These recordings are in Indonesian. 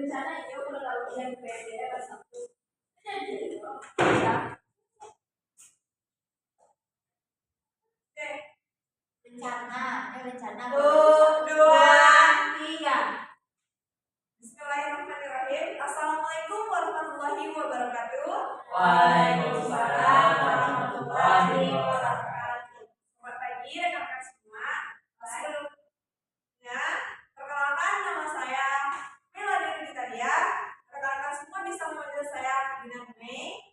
rencana ya kalau ujian PDR pas Sabtu rencana 2, 3. Bismillahirrahmanirrahim. Assalamualaikum warahmatullahi wabarakatuh. Waalaikumsalam warahmatullahi wabarakatuh. Selamat pagi rekan-rekan semua. Sebelumnya perkenalkan, nama saya Melody Ditalia. Rekan-rekan semua bisa memanggil saya Dina Mei.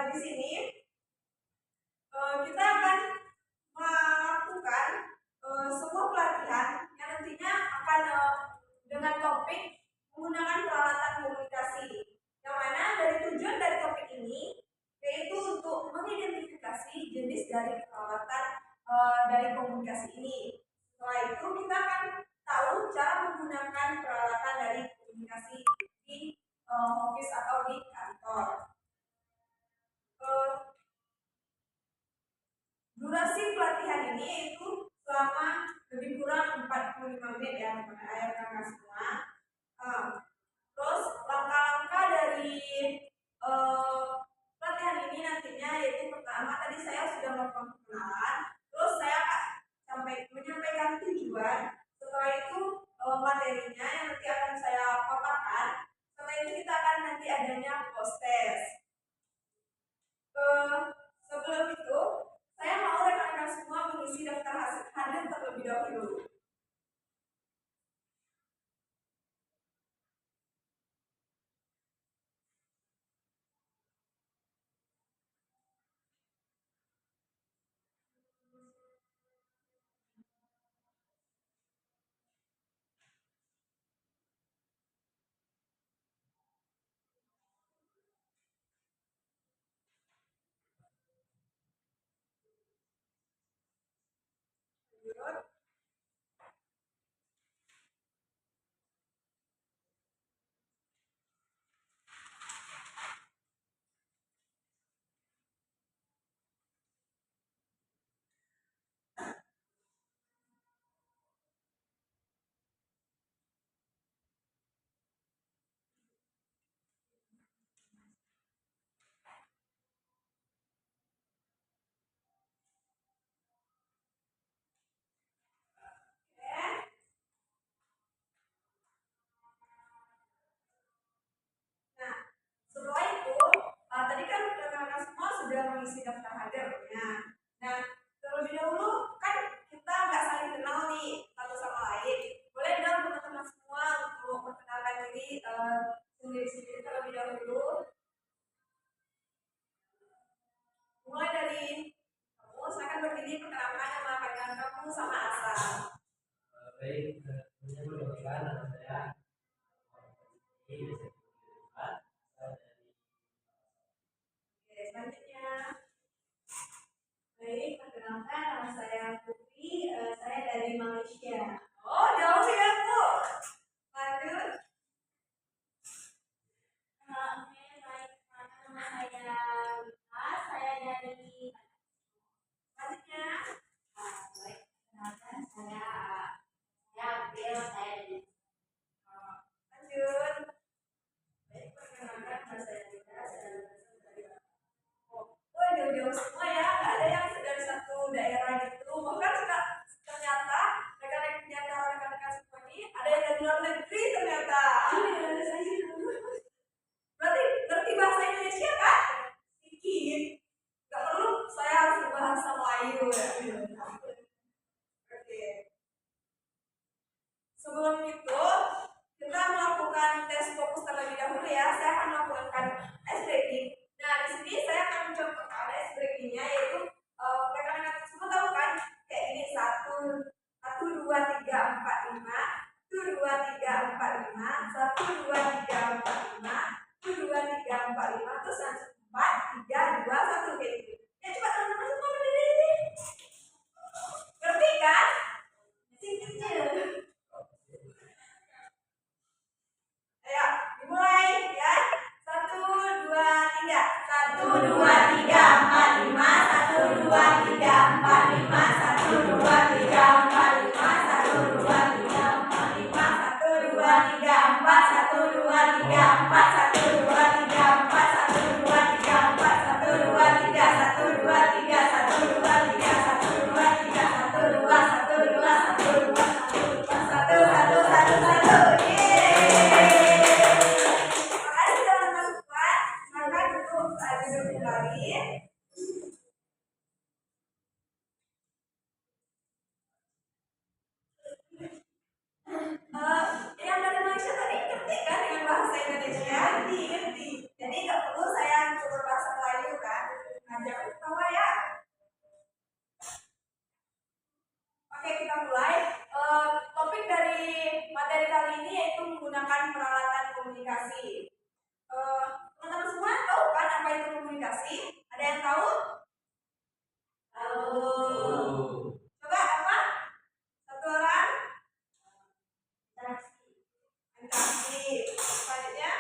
Di sini kita akan melakukan sebuah pelatihan yang nantinya akan dengan topik menggunakan peralatan komunikasi, yang mana dari tujuan dari topik ini yaitu untuk mengidentifikasi jenis dari peralatan dari komunikasi ini. Setelah itu kita akan tahu cara menggunakan peralatan dari komunikasi di office atau di kantor. Durasi pelatihan ini yaitu selama lebih kurang 45 menit ya rekan-rekan semua. Terus langkah-langkah dari pelatihan ini nantinya yaitu pertama tadi saya sudah melakukan perkenalan, terus saya menyampaikan tujuan. Setelah itu materinya yang nanti akan saya paparkan. Setelah itu kita akan nanti adanya post test. Sebelum itu saya mau rekan-rekan semua mengisi daftar hadir terlebih dahulu. Setelah itu, tadi kan rekan-rekan semua sudah mengisi daftar hadirnya. Nah, terlebih dahulu kan kita nggak saling kenal nih satu sama lain. Boleh dong teman-teman semua untuk memperkenalkan diri sendiri-sendiri terlebih dahulu. Mulai dari kamu, silakan berdiri perkenalkan nama panggilan kamu sama asal. Baik, perkenalkan nama saya. Selanjutnya, baik, perkenalkan nama saya Putri, saya dari Malaysia. Oh, jauh ya Bu. Lanjut. Oke, baik, nama saya Wita, saya dari. Selanjutnya, baik, perkenalkan saya April, saya dari. Lanjut. Baik, perkenalkan nama saya Wita, saya dari. Oh, jauh-jauh semua ya, nggak ada yang dari satu daerah gitu. Bahkan ternyata rekan-rekan semua ini ada yang dari luar negeri ternyata. Berarti ngerti bahasa Indonesia kan? Sedikit. Nggak perlu saya harus berbahasa Melayu ya. Oke. Sebelum itu kita melakukan tes fokus terlebih dahulu ya. Saya akan melakukan ice breaking. Nah, di sini saya akan mencontohkan ice breakingnya yaitu rekan-rekan semua tahu kan kayak ini 1, 2, 3, 4, 5, 1, 2, 3, 4, 5, 1, 2, 3, 4, 5, 1, 2, 3, 4, 5, terus 4, 3, 2, 1 kayak gitu. Ya coba teman-teman semua berdiri. Ngerti kan? Kecil. Ayo, dimulai ya. 1, 2, 3. 1, 2, 3, 4, 5. 1, 2, 3, 4, 5. 1, 2, 3, 4, 5. 1, 2, 3, 4, 5. 1, 2, 3, 4. 1, 2, dua tiga empat, 1 2 3 4, 1 2 3 4, 1 2 3, 1 2 3, 1 2 3, 1 2 3, 1 2, 1 2, 1 2, 1 1 1 1. Yeay. Makasih teman-teman semua. Maka duduk kembali. Yang dari Malaysia tadi ngerti kan dengan bahasa Indonesia? Ngerti. Jadi nggak perlu saya coba bahasa Melayu kan? Nah, jangan ketawa ya. Oke, kita mulai. Topik dari materi kali ini yaitu menggunakan peralatan komunikasi. Teman-teman semua tahu kan apa itu komunikasi? Ada yang tahu? Tahu. Coba apa? Satu orang? Interaksi. Selanjutnya?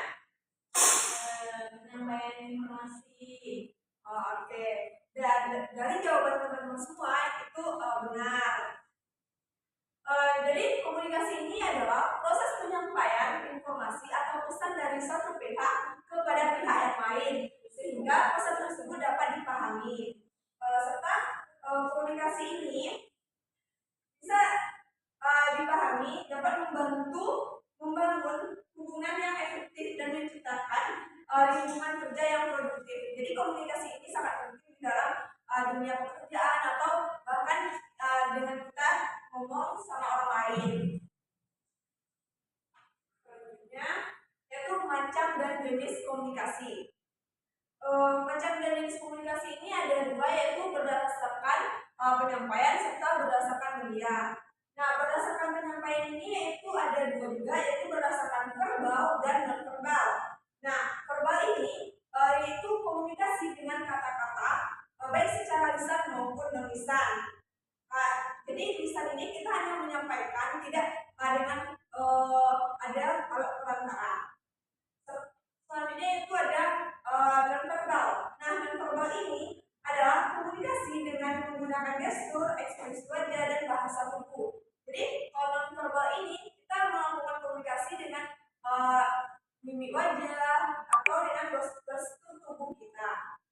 Menyampaikan informasi. Oke. Dan dari jawaban teman-teman semua itu benar. Jadi komunikasi ini adalah proses penyampaian informasi atau pesan dari satu pihak kepada pihak yang lain sehingga pesan tersebut dapat dipahami. Serta komunikasi ini bisa dipahami dapat membantu membangun hubungan yang efektif dan menciptakan lingkungan kerja yang produktif. Jadi komunikasi ini sangat penting di dalam dunia pekerjaan atau bahkan dengan kita ngomong sama orang lain. Selanjutnya yaitu macam dan jenis komunikasi. Macam dan jenis komunikasi ini ada dua, yaitu berdasarkan penyampaian serta berdasarkan media. Nah, berdasarkan penyampaian ini yaitu ada dua juga, yaitu berdasarkan verbal dan non verbal. Nah, verbal ini yaitu komunikasi dengan kata-kata baik secara lisan maupun non lisan. Jadi lisan ini kita hanya menyampaikan, tidak dengan ada alat perantara. Selanjutnya itu ada non-verbal. Nah, non-verbal ini adalah komunikasi dengan menggunakan gestur, ekspresi wajah, dan bahasa tubuh. Jadi kalau non-verbal ini kita melakukan komunikasi dengan mimik wajah atau dengan gestur tubuh kita.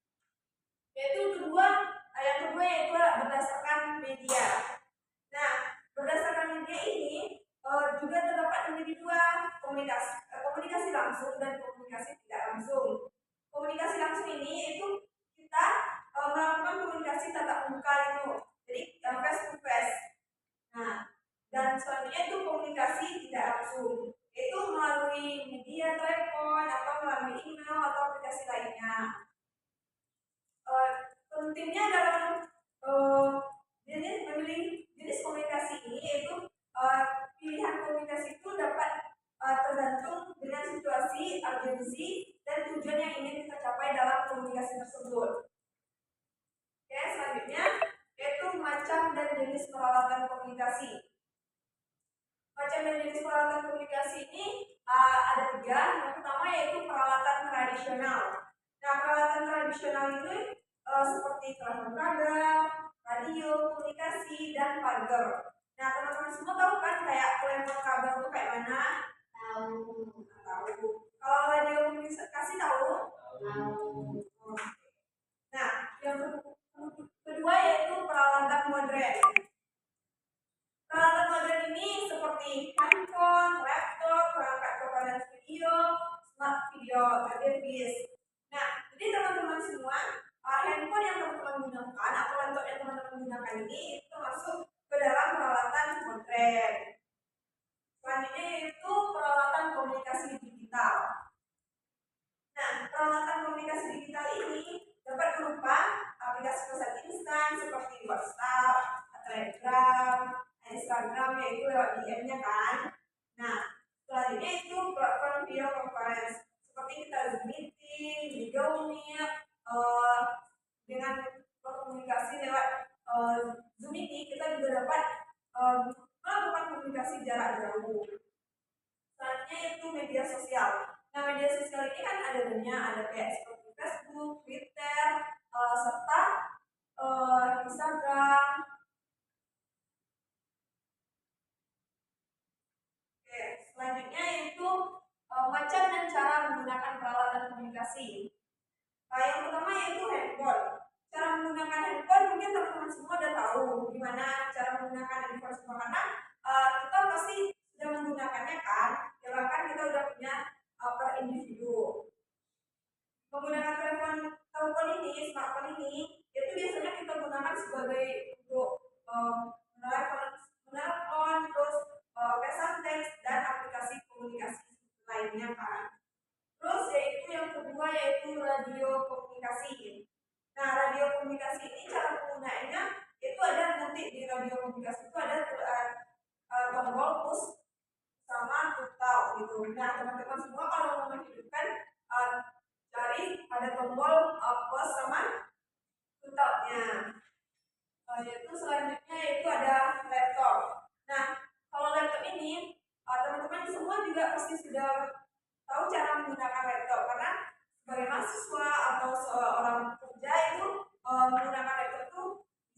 Yang kedua yaitu berdasarkan media. Nah, berdasarkan media ini juga terdapat menjadi dua, komunikasi langsung dan komunikasi tidak langsung. Komunikasi langsung ini itu kita melakukan komunikasi tatap muka itu, jadi face to face. Nah, dan selanjutnya itu komunikasi tidak langsung, itu melalui media telepon atau melalui email atau aplikasi lainnya. Pentingnya dalam memilih jenis komunikasi ini yaitu pilihan komunikasi itu dapat tergantung dengan situasi, urgensi, dan tujuan yang ingin kita capai dalam komunikasi tersebut. Oke, selanjutnya yaitu macam dan jenis peralatan komunikasi. Macam dan jenis peralatan komunikasi ini ada tiga. Yang pertama yaitu peralatan tradisional. Nah, peralatan tradisional ini seperti telepon kabel, radio, komunikasi, dan pagar. Nah, teman-teman semua tahu kan kayak telepon kabel itu kayak mana? Tahu. Kalau radio komunikasi tahu? Tahu. Nah, yang kedua yaitu peralatan modern. Peralatan modern ini seperti handphone, laptop, perangkat rekaman video, smart video, device. Nah, jadi teman-teman semua, handphone yang teman-teman gunakan atau laptop yang teman-teman gunakan ini itu termasuk ke dalam peralatan modern. Selanjutnya itu peralatan komunikasi digital. Nah, peralatan komunikasi digital ini dapat berupa aplikasi pesan instan seperti WhatsApp, Telegram, Instagram, yaitu lewat DM-nya kan. Nah, selanjutnya itu platform video conference seperti kita Zoom meeting, Google Meet, dengan komunikasi lewat Zoom ini kita juga dapat melakukan komunikasi jarak jauh. Selanjutnya itu media sosial. Nah, media sosial ini kan ada banyak, ada kayak seperti Facebook, Twitter, serta Instagram. Oke, selanjutnya itu macam dan komunikasi. Yang pertama yaitu handphone. Cara menggunakan handphone mungkin teman-teman semua udah tahu gimana cara menggunakan handphone semua karena kita pasti sudah menggunakannya kan, ya bahkan kita udah punya per individu. Menggunakan telepon ini, smartphone ini, itu biasanya kita gunakan sebagai untuk menelpon, terus pesan teks dan aplikasi komunikasi lainnya kan. Terus yaitu yang kedua yaitu radio komunikasi. Nah, radio komunikasi ini cara penggunaannya itu ada nanti di radio komunikasi itu ada tombol push sama tutau gitu. Nah, teman-teman semua kalau mau menghidupkan cari ada tombol push sama tutaunya. Yaitu selanjutnya yaitu ada laptop. Nah, kalau laptop ini teman-teman semua juga pasti sudah tahu cara menggunakan laptop karena sebagai mahasiswa atau seorang pekerja itu menggunakan laptop itu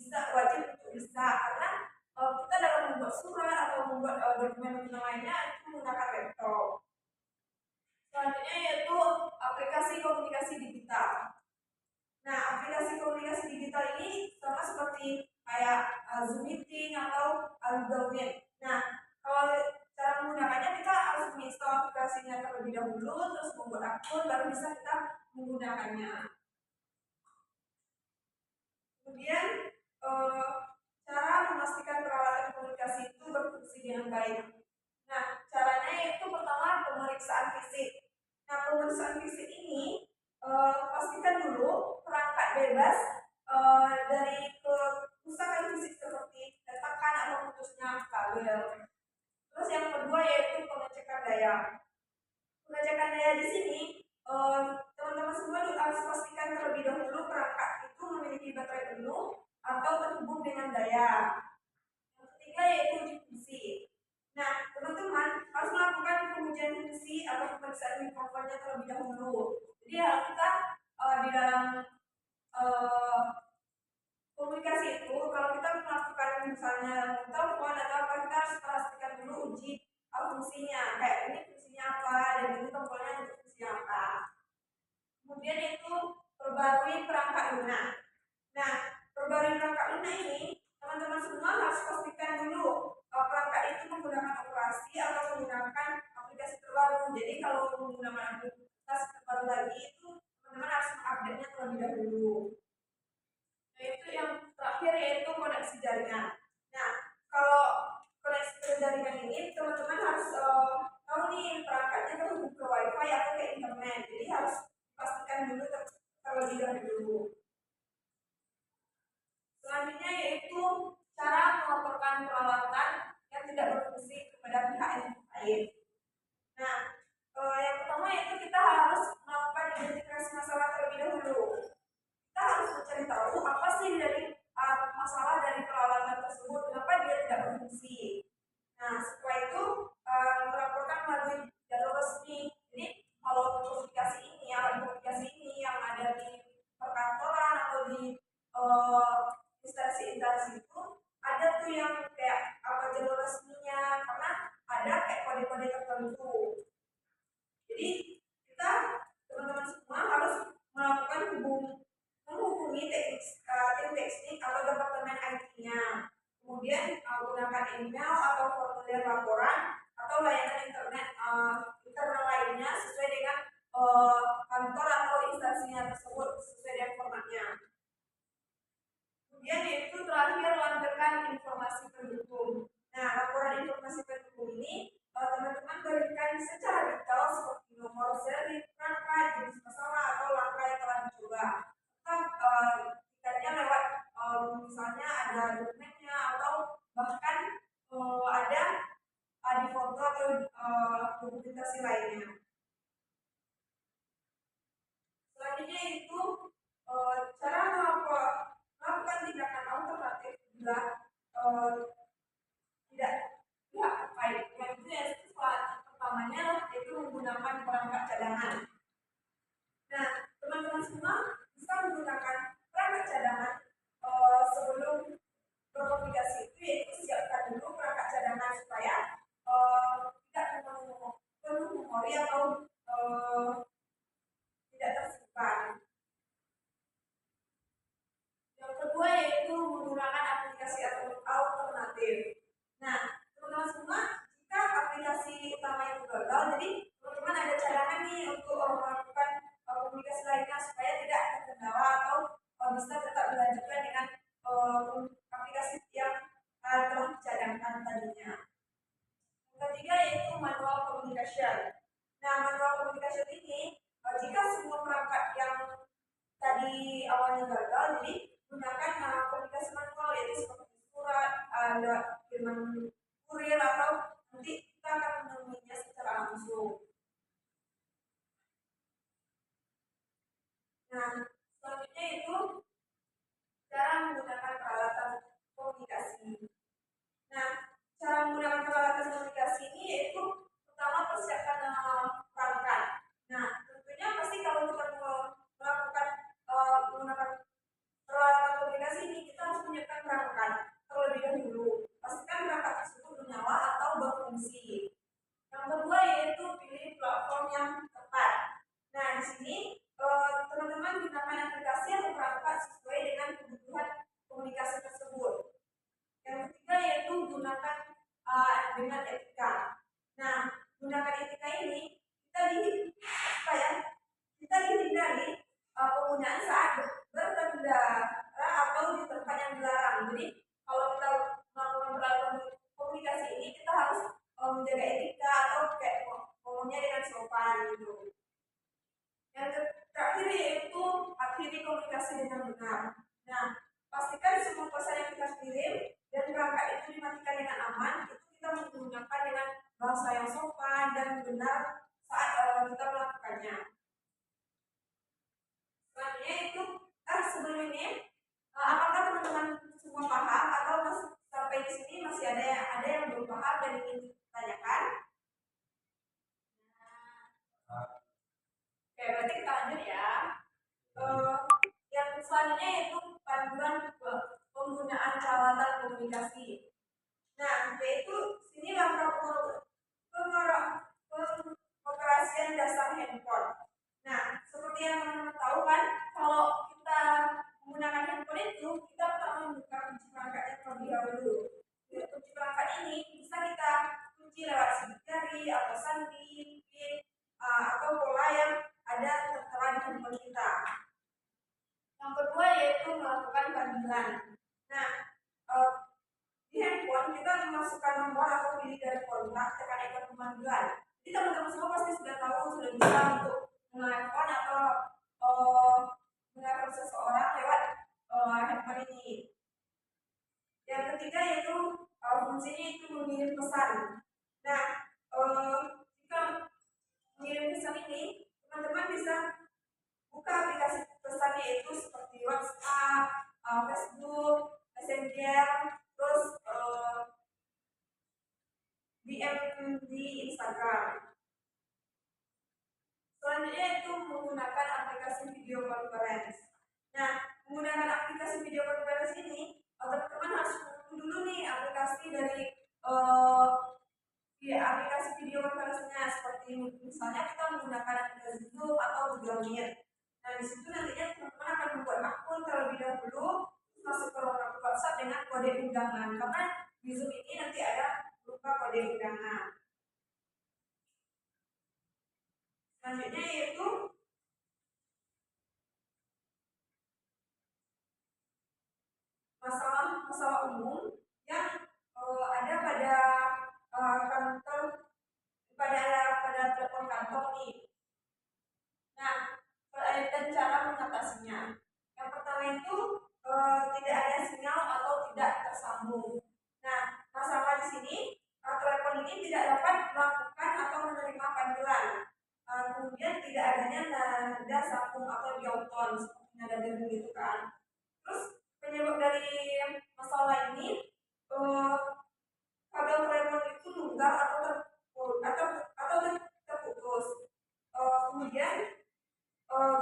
bisa wajib untuk bisa karena kita dalam membuat surat atau membuat dokumen-dokumen lainnya itu menggunakan laptop. Selanjutnya yaitu aplikasi komunikasi digital. Nah, aplikasi komunikasi digital ini sama seperti kayak Zoom Meeting atau Google Meet. Nah, kalau cara menggunakannya kita harus menginstal aplikasinya terlebih dahulu, terus membuat akun, baru bisa kita menggunakannya. Kemudian cara memastikan peralatan komunikasi itu berfungsi dengan baik. Nah, caranya yaitu pertama pemeriksaan fisik. Nah, pemeriksaan fisik ini pastikan dulu perangkat bebas dari kerusakan fisik seperti retakan atau putusnya kabel. Terus yang kedua yaitu pengecekan daya. Pengecekan daya di sini teman-teman semua harus pastikan terlebih dahulu perangkat itu memiliki baterai penuh atau terhubung dengan daya. Yang ketiga yaitu uji fungsi. Nah, teman-teman harus melakukan pengujian fungsi atau pemeriksaan mikrofonnya terlebih dahulu. Jadi kita di dalam komunikasi itu kalau kita melakukan misalnya telepon atau apa kita harus pastikan dulu uji fungsinya kayak ini fungsinya apa dan ini tombolnya untuk fungsi apa. Kemudian itu perbarui perangkat lunak. Nah, perbarui perangkat lunak ini teman-teman semua harus pastikan dulu perangkat itu menggunakan operasi atau menggunakan aplikasi terbaru. Jadi kalau menggunakan aplikasi terbaru lagi itu teman-teman harus mengupdate-nya terlebih dahulu. Yaitu yang terakhir yaitu koneksi jaringan. Nah, kalau koneksi jaringan ini teman-teman harus tahu nih perangkatnya terhubung ke WiFi atau ke internet. Jadi harus pastikan dulu terlebih dahulu. Selanjutnya yaitu cara melaporkan peralatan yang tidak berfungsi kepada pihak yang terkait. Nah, yang pertama yaitu kita harus melakukan identifikasi masalah terlebih dahulu. Kita harus mencari tahu apa sih dari masalah dari peralatan tersebut, kenapa dia tidak berfungsi. Nah, setelah itu melaporkan melalui jalur resmi. Jadi kalau komunikasi ini, alat komunikasi ini yang ada di perkantoran atau di instansi-instansi itu ada tuh yang kayak apa jalur resminya karena ada kayak kode-kode tertentu. Jadi kita teman-teman semua harus melakukan menghubungi tim teknik atau departemen IT-nya. Kemudian gunakan email atau formulir laporan atau layanan internet internal lainnya sesuai dengan kantor atau instansinya tersebut sesuai dengan formatnya. Kemudian yaitu terakhir lampirkan informasi pendukung. Nah, laporan informasi pendukung ini teman-teman berikan secara detail seperti nomor seri, perangkat, jenis masalah atau langkah yang telah dicoba. Kita lewat misalnya ada dokumennya atau bahkan ada di foto atau dokumentasi lainnya. Selanjutnya itu cara melakukan tindakan alternatif bila tidak pihak terkait. Yang itu ya pertamanya itu menggunakan perangkat cadangan. Nah, teman-teman semua bisa menggunakan perangkat cadangan sebelum berkomunikasi itu yaitu siapkan dulu perangkat cadangan supaya tidak penuh memori atau tidak gagal, jadi teman-teman ada cadangan nih untuk melakukan komunikasi lainnya supaya tidak terkendala atau bisa tetap dilanjutkan dengan aplikasi yang telah dicadangkan tadinya. Yang ketiga yaitu manual communication. Nah, manual communication ini jika semua perangkat yang tadi awalnya gagal, jadi gunakan komunikasi manual yaitu seperti surat, lewat kiriman kurir atau nanti kita akan menemuinya secara langsung. Nah, selanjutnya itu cara menggunakan peralatan komunikasi. Nah, cara menggunakan peralatan komunikasi ini yaitu pertama persiapkan perangkat. Nah, tentunya pasti kalau kita melakukan menggunakan peralatan komunikasi ini kita harus menyiapkan perangkat terlebih dahulu. Pastikan perangkat tersebut bernyala atau berfungsi. Yang kedua yaitu pilih platform yang tepat. Nah, di sini teman-teman gunakan aplikasi atau perangkat sesuai dengan kebutuhan komunikasi tersebut. Yang ketiga yaitu gunakan dengan etika. Nah, gunakan etika ini kita dihindari penggunaan saat berkendara atau di tempat yang dilarang. Jadi kalau kita melakukan peralatan komunikasi ini kita harus menjaga etika atau kayak ngomongnya dengan sopan gitu. Yang terakhir yaitu akhiri komunikasi dengan benar. Nah, pastikan semua pesan yang kita kirim dan perangkat itu dimatikan dengan aman. Itu kita menggunakan dengan bahasa yang sopan dan benar saat kita melakukannya. Selanjutnya itu sebelum ini apakah teman-teman semua paham atau sampai di sini masih ada yang belum paham dan ingin ditanyakan? Oke, berarti kita lanjut ya. Yang selanjutnya yaitu panduan penggunaan peralatan komunikasi. Nah, yaitu sini langkah pengoperasian dasar handphone. Nah, seperti yang teman-teman tahu kan, kalau kita menggunakan handphone itu kita pertama membuka kunci perangkatnya terlebih dahulu. Kunci perangkat ini bisa kita kunci lewat sidik jari atau sandi, pin, atau pola yang ada tertera di handphone kita. Yang kedua yaitu melakukan panggilan. Nah, di handphone kita memasukkan nomor atau pilih dari kontak tekan ikon pemanggilan. Jadi teman-teman semua pasti sudah tahu, sudah bisa untuk menelepon atau menelepon seseorang lewat handphone ini. Yang ketiga yaitu fungsinya itu mengirim pesan. Nah, jika mengirim pesan ini teman-teman bisa buka aplikasi pesannya itu seperti WhatsApp, Facebook, Messenger, terus DM di Instagram. Selanjutnya itu menggunakan aplikasi video conference. Nah, menggunakan aplikasi video conference ini teman-teman harus dulu nih aplikasi dari aplikasi video conference-nya, seperti misalnya kita menggunakan aplikasi Zoom atau Google Meet. Nah, di situ nantinya teman-teman akan membuat akun terlebih dahulu, masuk ke WhatsApp dengan kode undangan, karena di Zoom ini nanti ada berupa kode undangan. Selanjutnya yaitu masalah umum yang ada pada kantor, pada telepon kantor nih. Nah, dan cara mengatasinya. Yang pertama itu tidak ada sinyal atau tidak tersambung. Nah, masalah di sini telepon ini tidak dapat melakukan atau menerima panggilan. Kemudian tidak adanya nada sambung atau diopton seperti nada dering gitu kan. Terus penyebab dari masalah ini kabel telepon itu longgar atau terputus. Kemudian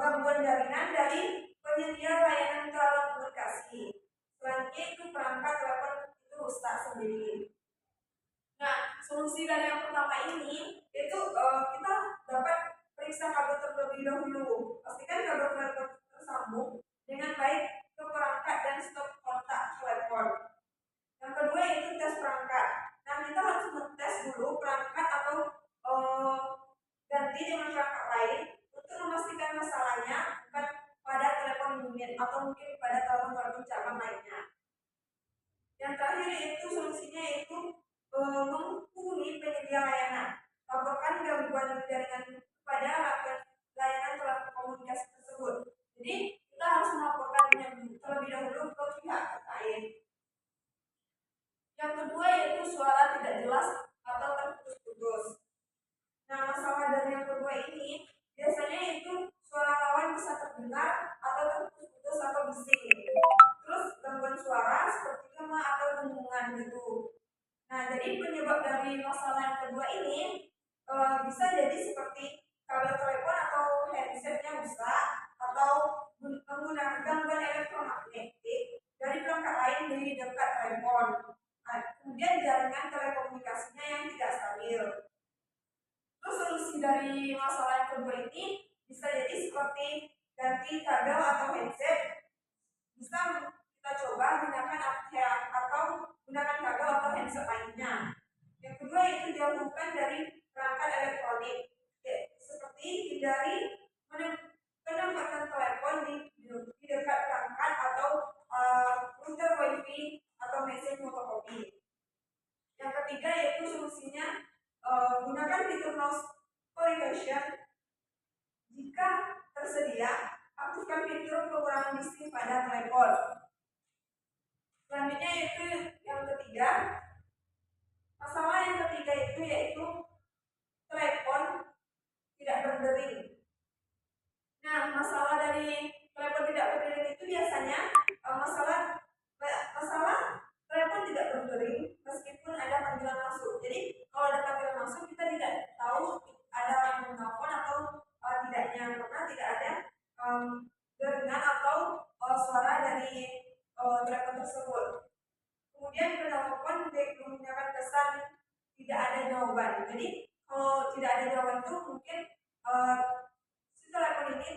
gangguan jaringan dari penyedia layanan telekomunikasi. Selanjutnya itu perangkat telepon itu rusak sendiri. Nah, solusi dari yang pertama ini itu kita dapat periksa kabel terlebih dahulu. Pastikan kabel telepon tersambung dengan baik ke perangkat dan stop kontak telepon. Yang kedua yaitu tes perangkat. Nah, kita harus mengetes dulu perangkat atau ganti dengan perangkat lain untuk memastikan masalahnya bukan pada telepon unit atau mungkin pada telepon-telepon cabang lainnya. Yang terakhir yaitu solusinya yaitu menghubungi penyedia layanan. Laporkan gangguan jaringan kepada layanan telekomunikasi tersebut. Jadi kita harus melaporkannya terlebih dahulu ke pihak terkait. Yang kedua yaitu suara tidak jelas atau terputus-putus. Nah, masalah dari yang kedua ini biasanya itu suara lawan bisa terdengar atau terputus-putus atau bising. Terus gangguan suara seperti gema atau dengungan gitu. Nah, jadi penyebab dari masalah yang kedua ini bisa jadi seperti kabel telepon atau headsetnya rusak atau menggunakan gangguan elektromagnetik dari perangkat lain di dekat telepon. Nah, kemudian jaringan telekomunikasinya yang tidak stabil. Terus solusi dari masalah yang kedua ini bisa jadi seperti ganti kabel atau headset. Bisa kita coba gunakan atau gunakan kabel atau headset lainnya. Yang kedua itu jauhkan dari perangkat elektronik, seperti hindari menempatkan telepon di dekat perangkat atau router wifi atau mesin fotokopi. Yang ketiga yaitu solusinya gunakan fitur noise cancellation. Jika tersedia, aktifkan fitur pengurangan bising pada telepon. Selanjutnya yaitu yang ketiga, masalah yang ketiga itu yaitu telepon tidak berdering. Nah, masalah dari telepon tidak berdering itu biasanya masalah telepon tidak berdering meskipun ada panggilan masuk. Jadi kalau ada panggilan masuk kita tidak tahu ada orang yang menelpon atau tidaknya karena tidak ada deringan atau suara dari telepon tersebut. Kemudian penelpon menggunakan kesan tidak ada jawaban. Jadi kalau tidak ada jawaban itu mungkin si telepon ini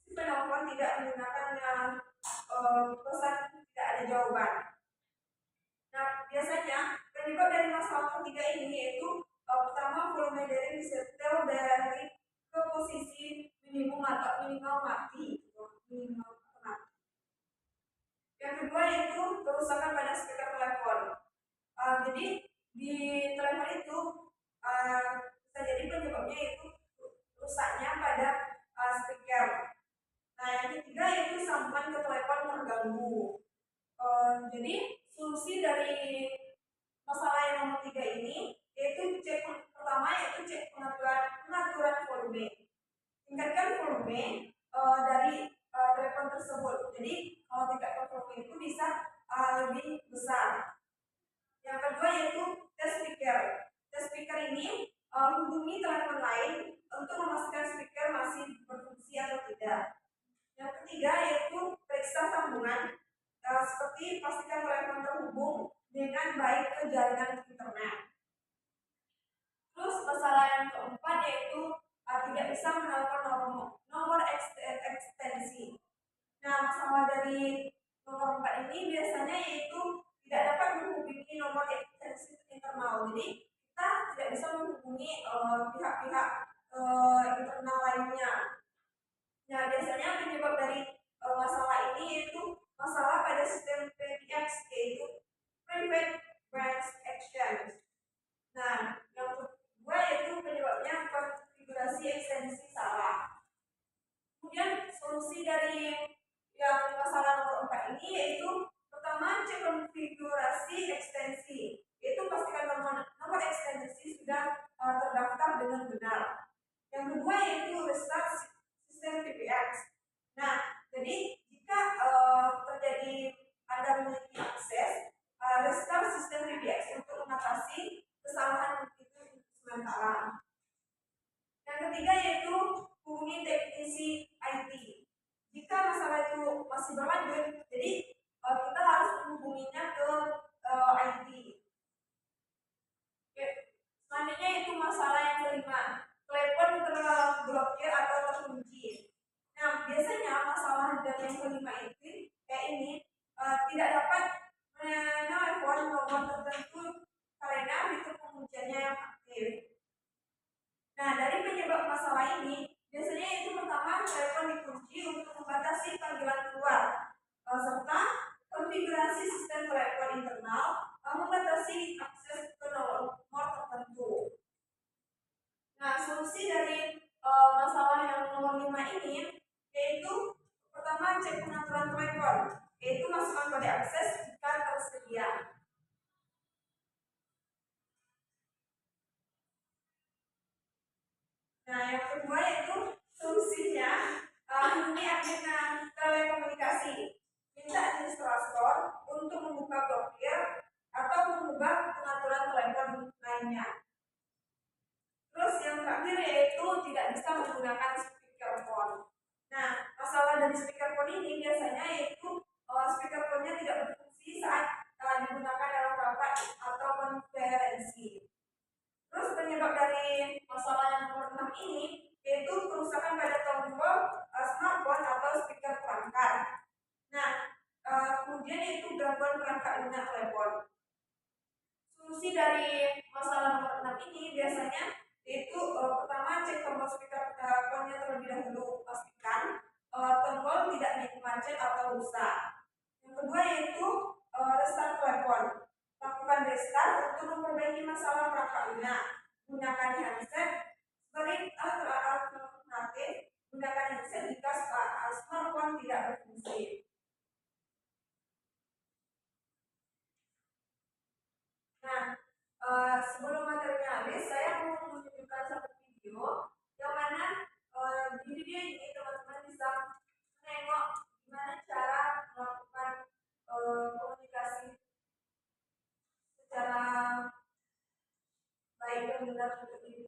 si penelpon tidak menggunakan pesan tidak ada jawaban. Nah, biasanya penyebab dari masalah ketiga ini yaitu pertama volume dari disetel dari ke posisi minimum atau minimal mati. Yang kedua yaitu kerusakan pada speaker telepon. Jadi di telepon itu bisa jadi penyebabnya itu rusaknya pada speaker. Nah, yang ketiga yaitu sambungan ke telepon terganggu. Jadi solusi dari masalah yang nomor 3 ini yaitu pertama yaitu cek pengaturan volume. Tingkatkan volume dari telepon tersebut. Jadi kalau tingkatkan volume itu bisa lebih besar. Yang kedua yaitu tes speaker. Tes speaker ini hubungi telepon lain untuk memastikan speaker masih berfungsi atau tidak. Yang ketiga yaitu periksa sambungan. Seperti pastikan telepon terhubung dengan baik ke jaringan internet. Terus masalah yang keempat yaitu tidak bisa menelpon nomor ekstensi. Nah, masalah dari nomor 4 ini biasanya yaitu tidak dapat menghubungi nomor ekstensi internal. Jadi kita tidak bisa menghubungi pihak-pihak internal lainnya. Nah, biasanya penyebab dari masalah ini yaitu masalah pada sistem PBX yaitu Private Branch Exchange. Nah, yang kedua yaitu penyebabnya konfigurasi ekstensi salah. Kemudian solusi dari yang masalah nomor 4 ini yaitu pertama cek konfigurasi ekstensi. Yaitu pastikan nomor ekstensi sudah terdaftar dengan benar. Yang kedua yaitu restart sistem PBX. Nah, jadi jika terjadi Anda memiliki akses restart sistem PBX untuk mengatasi kesalahan itu sementara. Yang ketiga yaitu hubungi teknisi IT. Jika masalah itu masih berlanjut, jadi kita harus menghubunginya ke IT. Oke. Selanjutnya itu masalah yang kelima, telepon terblokir atau terkunci. Nah, biasanya masalah dari yang kelima itu kayak ini tidak dapat menelepon nomor tertentu karena fitur pengunciannya yang aktif. Nah, dari penyebab penyebab masalah ini biasanya itu pertama telepon dikunci untuk membatasi panggilan keluar, serta konfigurasi sistem telepon internal membatasi akses ke nomor tertentu. Nah, solusi dari masalah yang nomor 5 ini yaitu pertama cek pengaturan telepon, yaitu masukkan kode akses jika tersedia. Nah, yang kedua yaitu solusinya hubungi admin telekomunikasi, minta administrator untuk membuka blokir atau mengubah pengaturan telepon lainnya. Terus yang terakhir yaitu tidak bisa menggunakan speakerphone. Nah, masalah dari speakerphone ini biasanya yaitu speakerphone-nya tidak berfungsi saat digunakan dalam rapat atau konferensi. Terus penyebab dari masalah yang nomor 6 ini yaitu kerusakan pada tombol smartphone atau speaker perangkat. Nah, kemudian yaitu gangguan perangkat lunak telepon. Solusi dari masalah nomor 6 ini biasanya yaitu pertama cek tombol speaker teleponnya terlebih dahulu, pastikan tombol tidak macet atau rusak. Yang kedua yaitu restart telepon. Lakukan restart untuk memperbaiki masalah perangkat lunak. Gunakan handset sebagai alternatif. Gunakan handset jika smartphone tidak berfungsi. Nah, sebelum materinya habis, saya mau menunjukkan satu video yang mana di video ini teman-teman bisa menengok gimana cara melakukan komunikasi secara baik dan benar untuk diri.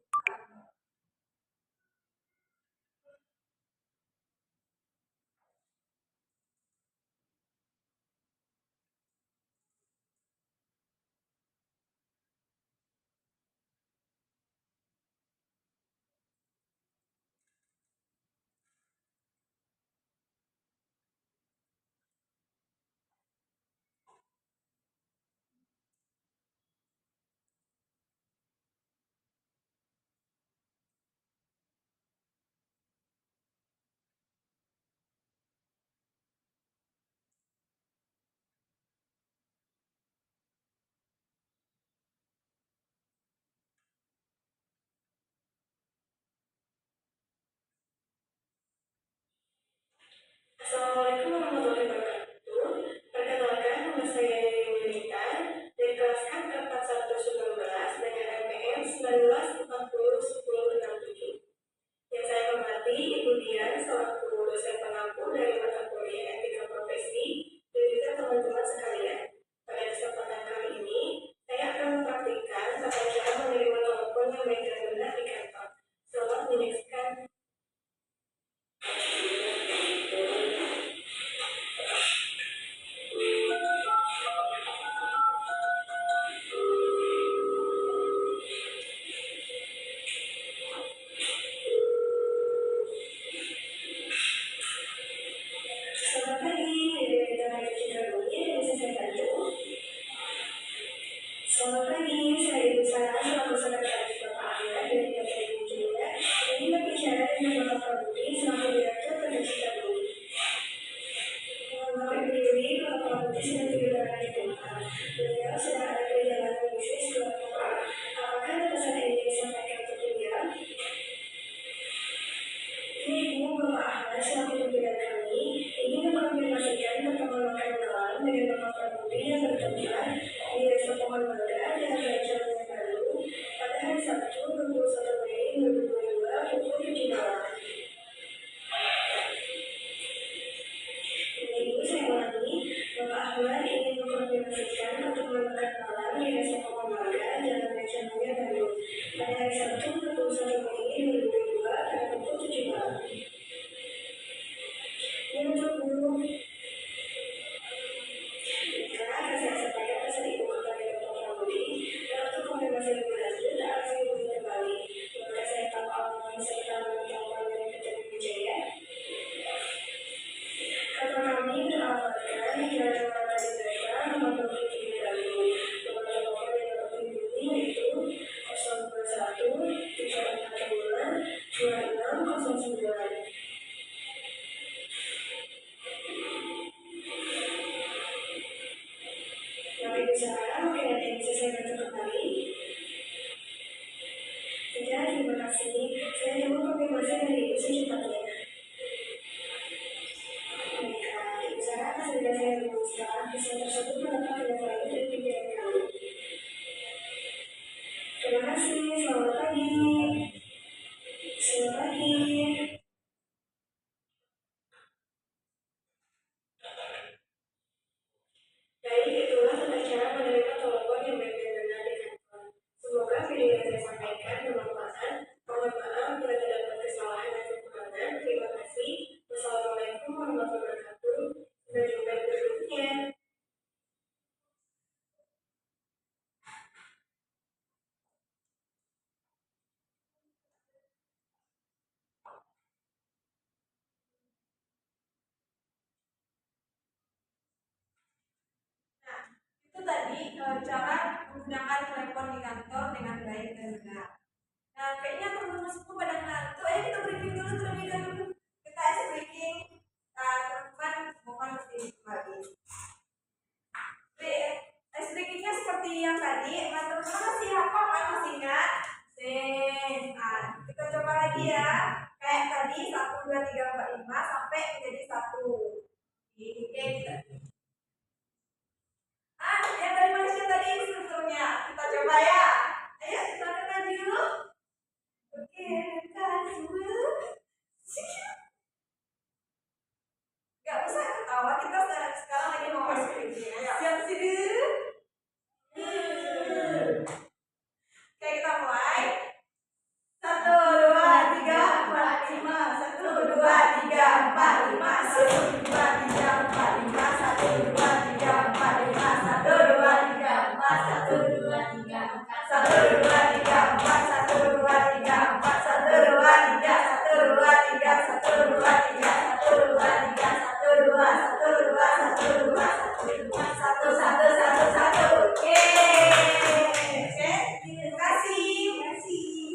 Assalamualaikum warahmatullahi wabarakatuh. Perkenalkan, nama saya Yunita dari kelas K 4119 dengan NPM 19401067. Yang saya hormati Ibu Dian selaku dosen pengampu dari mata kuliah etika profesi dan juga teman-teman sekalian. Pada kesempatan kali ini, saya akan mempraktikkan tata cara menerima telepon yang baik dan benar di kantor. Selamat menyaksikan. Selamat pagi, saya Ibu Sarah, selaku sekretaris Bapak Angga dari PT Ibu Julia. Ini berbicara dengan Bapak Prabudi, selaku Direktur PT Citabuli. Bapak Ibu Dewi, Bapak Prabudi sedang tidur di rumah. Beliau sedang ada perjalanan bisnis ke luar kota. Apakah pesan ini disampaikan untuk beliau? Ini Ibu Bapak Angga, selaku pimpinan kami, ingin mengkonfirmasikan pertemuan makan malam dengan Bapak Prabudi yang bertempat di Restoran Mangga dan Raja Baru pada hari Sabtu 21 Mei 2022 pukul 7 malam. Ibu saya ulangi, Bapak Ahmad ingin mengkonfirmasikan pertemuan makan malam di Restoran Mangga dan Raja Baru pada hari Sabtu 21 Mei 2022 pada pukul 7 malam. Yang untuk guru saya pagi. Baik, itulah tata cara menerima telepon yang benar-benar di kantor. Semoga video yang saya sampaikan bermanfaat. Mohon maaf bila terdapat kesalahan dan kekurangan. Terima kasih. Wassalamualaikum warahmatullahi wabarakatuh. Sampai jumpa di berikutnya. Nah, itu tadi cara menggunakan telepon di kantor dengan baik dan benar. Nah, kayaknya teman-teman semua pada ngantuk. Ayo kita briefing dulu terlebih dahulu. Kita ice breaking. Nah, teman-teman mohon kembali. Ice breakingnya seperti yang tadi. Teman-teman masih hafal kan? Masih ingat? Nah, kita coba lagi ya. Kayak tadi 1, 2, 3, 4, 5 sampai menjadi 1. Oke, kita. Yang dari Malaysia tadi instrukturnya. Kita coba ya. Ayo, silakan maju. Oke, kan semua. Gak usah ketawa, kita sekarang lagi mau ice breaking. Ayo, siap sini. Oke, kita mulai. 1, 2, 3, 4, 5. 1, 2, 3, 4, 5. 1, 2, 3, 4, 5. 1, 2, 3, 4, 5. 1, 2, 3, 4. 1, 2, 3, 4. 1, 2, 3, 4. 1, 2, 3, 4. 1, 2, 3. 1, 2, 3. 1, 2, 3. 1, 2, 3. 1, 2, 1, 2, 1, 2, 1, 1, 1, 1, 1. Oke. Oke, terima kasih.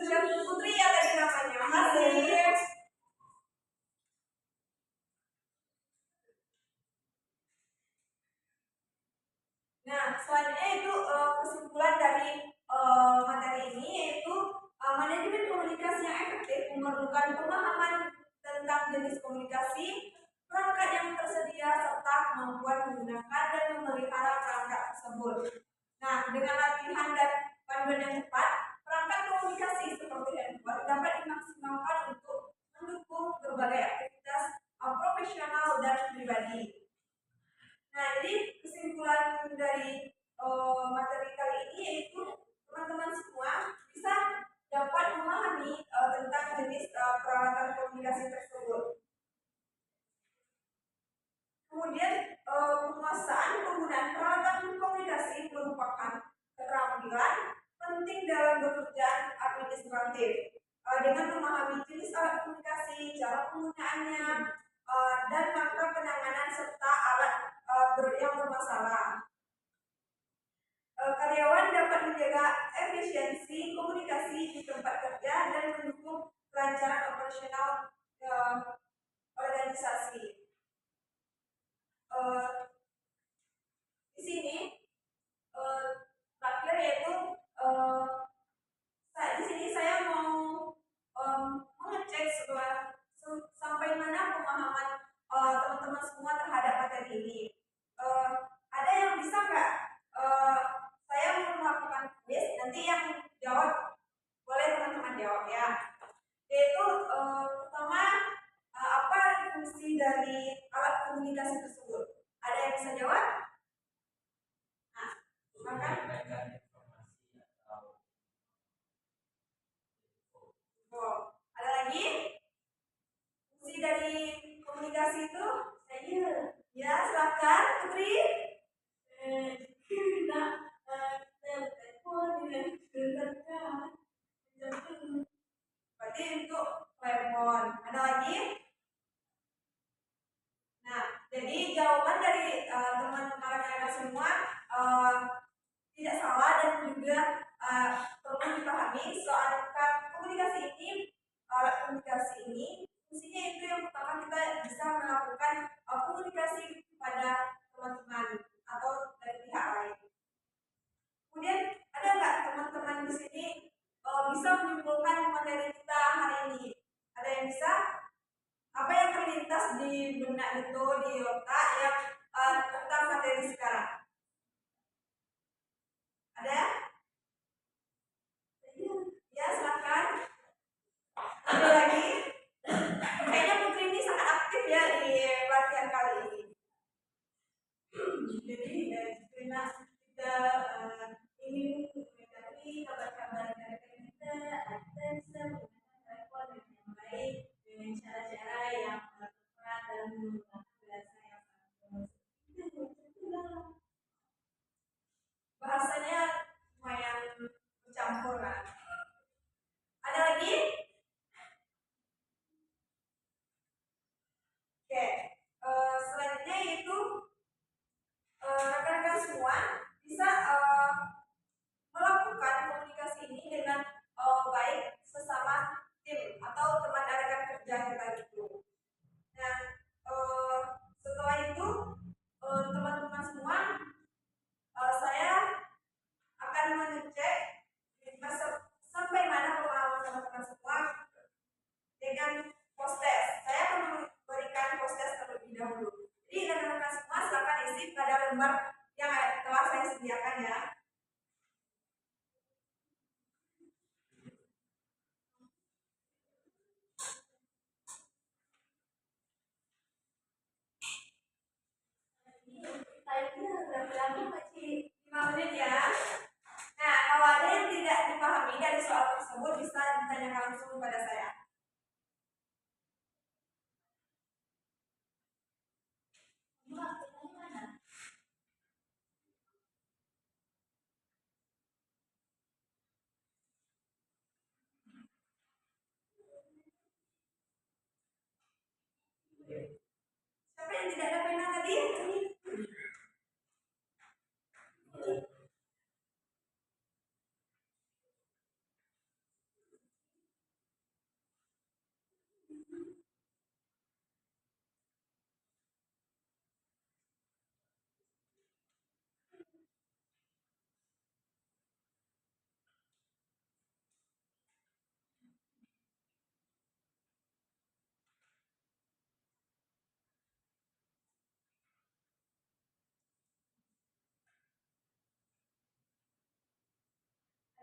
Sudah Putri ya tadi namanya. Makasih. Nah, selanjutnya itu kesimpulan dari materi ini yaitu manajemen komunikasi yang efektif memerlukan pemahaman tentang jenis komunikasi, perangkat yang tersedia, serta kemampuan menggunakan dan memelihara perangkat tersebut. Nah, dengan latihan dan panduan yang tepat, perangkat komunikasi seperti handphone dapat dimaksimalkan untuk mendukung berbagai aktivitas profesional dan pribadi. Nah, jadi kesimpulan dari materi kali ini yaitu teman-teman semua bisa dapat memahami tentang jenis peralatan komunikasi tersebut. Kemudian penguasaan penggunaan peralatan komunikasi merupakan keterampilan penting dalam bekerja administratif. Dengan memahami jenis alat komunikasi, cara penggunaannya, dan langkah penanganan serta alat yang bermasalah. Karyawan dapat menjaga efisiensi komunikasi di tempat kerja dan mendukung kelancaran operasional organisasi. Di sini terakhir yaitu di sini saya mau mengecek sampai mana pemahaman teman-teman semua terhadap materi ini. Ada yang bisa nggak? Saya mau melakukan quiz, nanti yang jawab boleh teman-teman jawab ya. Yaitu pertama, apa fungsi dari alat komunikasi tersebut? Ada yang bisa jawab? Nah, silakan. Ada lagi? Fungsi dari komunikasi itu? Ya, silakan Putri. Berarti untuk telepon. Ada lagi? Nah, jadi jawaban dari teman-teman rekan semua tidak salah dan juga perlu dipahami soal komunikasi ini. Alat komunikasi ini fungsinya itu yang pertama kita bisa melakukan komunikasi kepada teman-teman atau dari pihak lain. Kemudian ada nggak teman-teman di sini bisa menyimpulkan materi kita hari ini? Ada yang bisa? Apa yang terlintas di benak itu di otak yang tentang materi sekarang? Ada? Ya, silakan. Ada lagi? Siapa yang tidak ada pena tadi?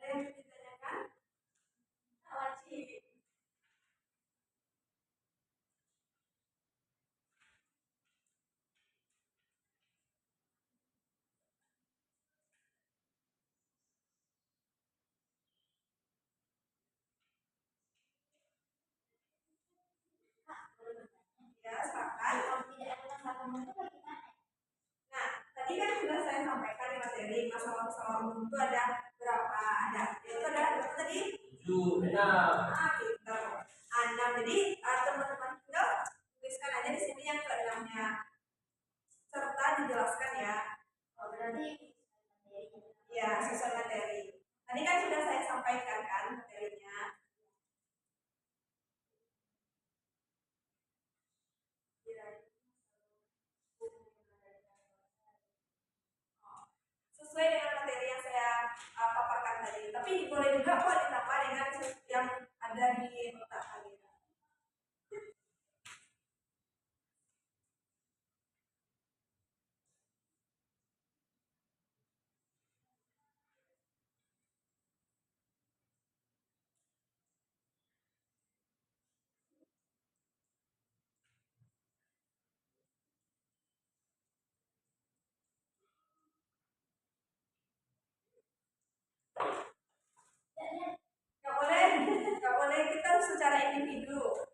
Ada yang ditanyakan? Wajib. Ya, sepakat. Nah, tadi kan sudah saya sampaikan di materi masalah-masalah umum itu ada berapa? Itu ada berapa tadi? 7, 6. Gitu. 6. Jadi teman-teman tinggal tuliskan aja di sini yang keenamnya serta dijelaskan ya. Oh, berarti ya sesuai materi. Tadi kan sudah saya sampaikan kan materinya. Sesuai dengan materi yang saya paparkan tadi. Tapi boleh juga kok ditambah dengan yang ada di otak kalian. Nggak boleh, nggak boleh kita secara individu.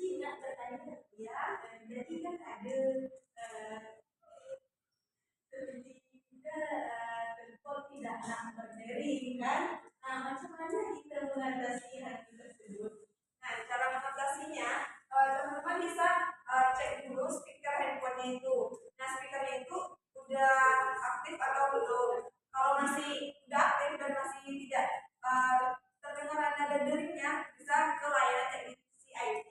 Tidak bertanya ya, jadi kan ada ketiga tentu tidak nak materi kan. Nah, macam mana kita mengatasi hal tersebut? Nah, cara mengatasinya teman-teman bisa cek dulu speaker handphonenya itu. Nah, speakernya itu udah aktif atau belum? Kalau masih udah aktif dan masih tidak terdengar ada deringnya, bisa ke layanan teknisi IT.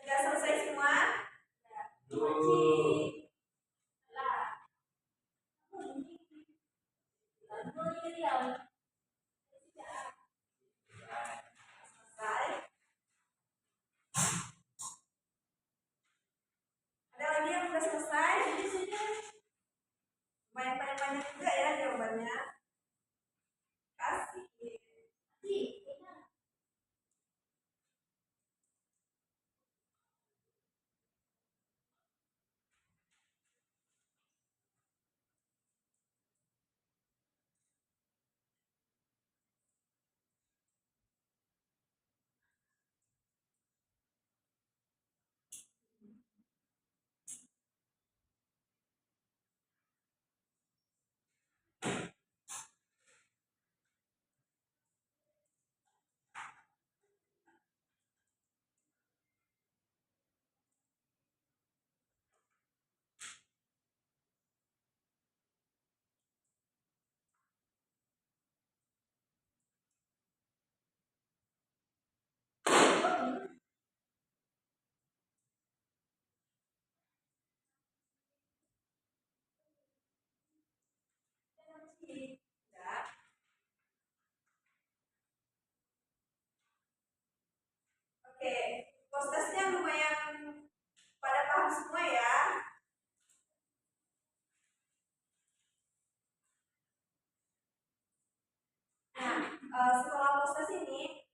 Sudah selesai semua? Tuh. Selesai. Ada lagi yang sudah selesai? Banyak-banyak juga ya jawabannya. Kasih. Ya. Oke, prosesnya lumayan pada paham semua ya. Nah, setelah proses ini,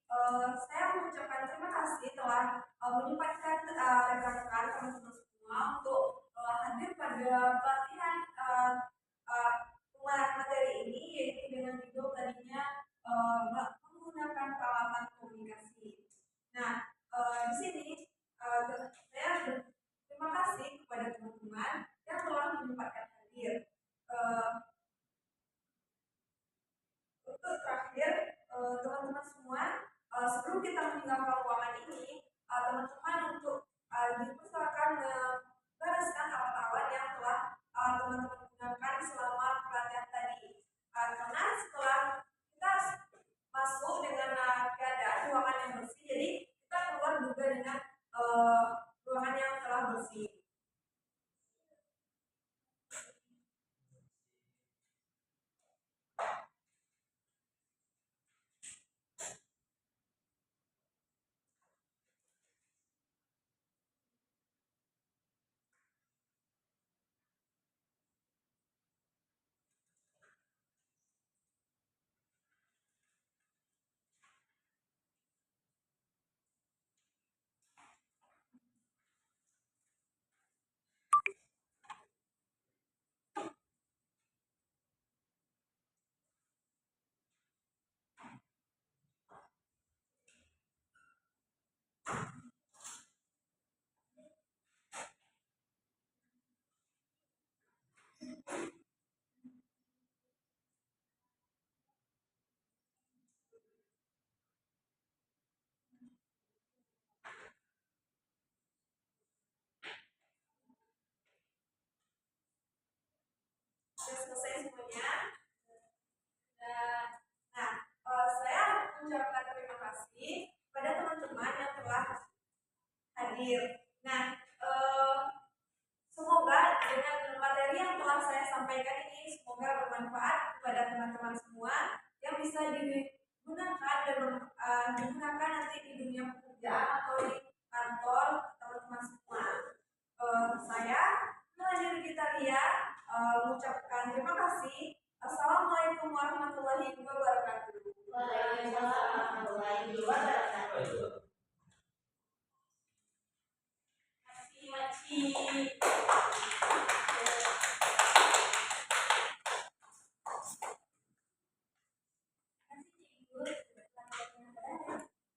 saya mengucapkan terima kasih telah menyempatkan rekan-rekan teman-teman semua untuk hadir pada pelatihan pengulangan materi ini, yaitu dengan judul tadinya Untuk terakhir, teman-teman semua, sebelum kita meninggalkan ruangan ini, teman-teman untuk dipersilakan membereskan alat-alat yang telah teman-teman gunakan selama pelatihan tadi. Karena setelah kita masuk dengan keadaan ruangan yang bersih, jadi kita keluar juga dengan ruangan yang telah bersih. Sudah selesai semuanya. Nah, saya mengucapkan terima kasih kepada teman-teman yang telah hadir. Nah, semoga dengan materi yang telah saya sampaikan ini semoga bermanfaat kepada teman-teman semua yang bisa digunakan dan digunakan nanti di dunia pekerjaan atau di kantor teman-teman semua. Saya mengakhiri kita lihat mengucapkan terima kasih. Assalamualaikum warahmatullahi wabarakatuh.